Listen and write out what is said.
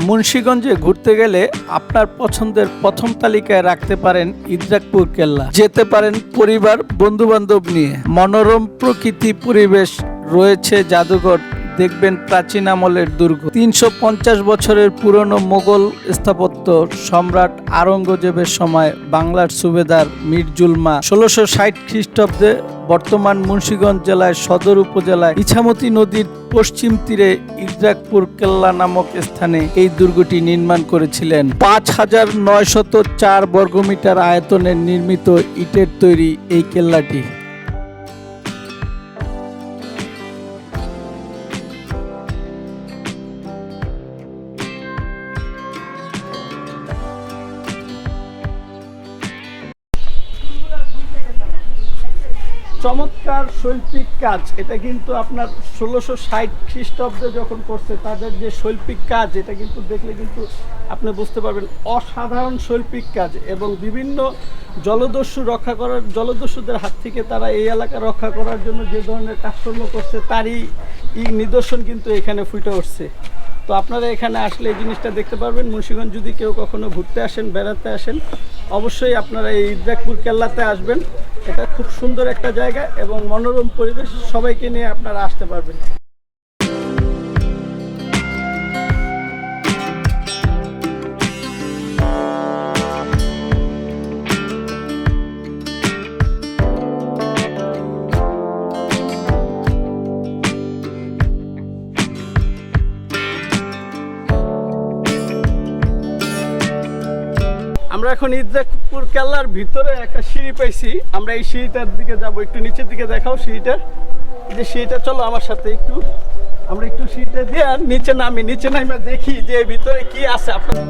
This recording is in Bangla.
মুন্সিগঞ্জে ঘুরতে গেলে আপনার পছন্দের প্রথম তালিকায় রাখতে পারেন ইদ্রাকপুর কেল্লা। যেতে পারেন পরিবার, বন্ধু বান্ধব নিয়ে। মনোরম প্রকৃতি পরিবেশ, রয়েছে জাদুঘর, দেখবেন প্রাচীন আমলের দুর্গ, 350 বছরের পুরনো মোগল স্থাপত্য, সম্রাট আওরঙ্গজেবের সময় বাংলার সুবেদার মীর জুলমা 1660 খ্রিস্টাব্দে বর্তমান মুন্সিগঞ্জ জেলায় সদর উপজেলায় ইছামতি নদীর পশ্চিম তীরে ইদ্রাকপুর কেল্লা নামক স্থানে এই দুর্গটি নির্মাণ করেছিলেন। 5904 বর্গমিটার আয়তনের নির্মিত ইটের তৈরি এই কেল্লাটি। চমৎকার শৈল্পিক কাজ, এটা কিন্তু আপনার 1660 খ্রিস্টাব্দে যখন করছে তাদের যে শৈল্পিক কাজ, এটা কিন্তু দেখলে কিন্তু আপনি বুঝতে পারবেন অসাধারণ শৈল্পিক কাজ। এবং বিভিন্ন জলদস্যুদের হাত থেকে তারা এই এলাকা রক্ষা করার জন্য যে ধরনের কাজকর্ম করছে তারই নিদর্শন কিন্তু এখানে ফুটে উঠছে। তো আপনারা এখানে আসলে এই জিনিসটা দেখতে পারবেন। মুন্সিগঞ্জ যদি কেউ কখনো ঘুরতে আসেন, বেড়াতে আসেন, অবশ্যই আপনারা এই ইদ্রাকপুর কেল্লাতে আসবেন। এটা খুব সুন্দর একটা জায়গা এবং মনোরম পরিবেশ, সবাইকে নিয়ে আপনারা আসতে পারবেন। আমরা এখন ইদ্রাকপুর কেল্লার ভিতরে একটা সিঁড়ি পাইছি। আমরা এই সিঁড়িটার দিকে যাব, একটু নিচের দিকে দেখাও সিঁড়িটা। যে সিঁড়িটা, চলো আমার সাথে একটু, আমরা একটু সিঁড়িটা দিয়ে নিচে নামি, নিচে নামে দেখি যে ভিতরে কি আছে আপনার।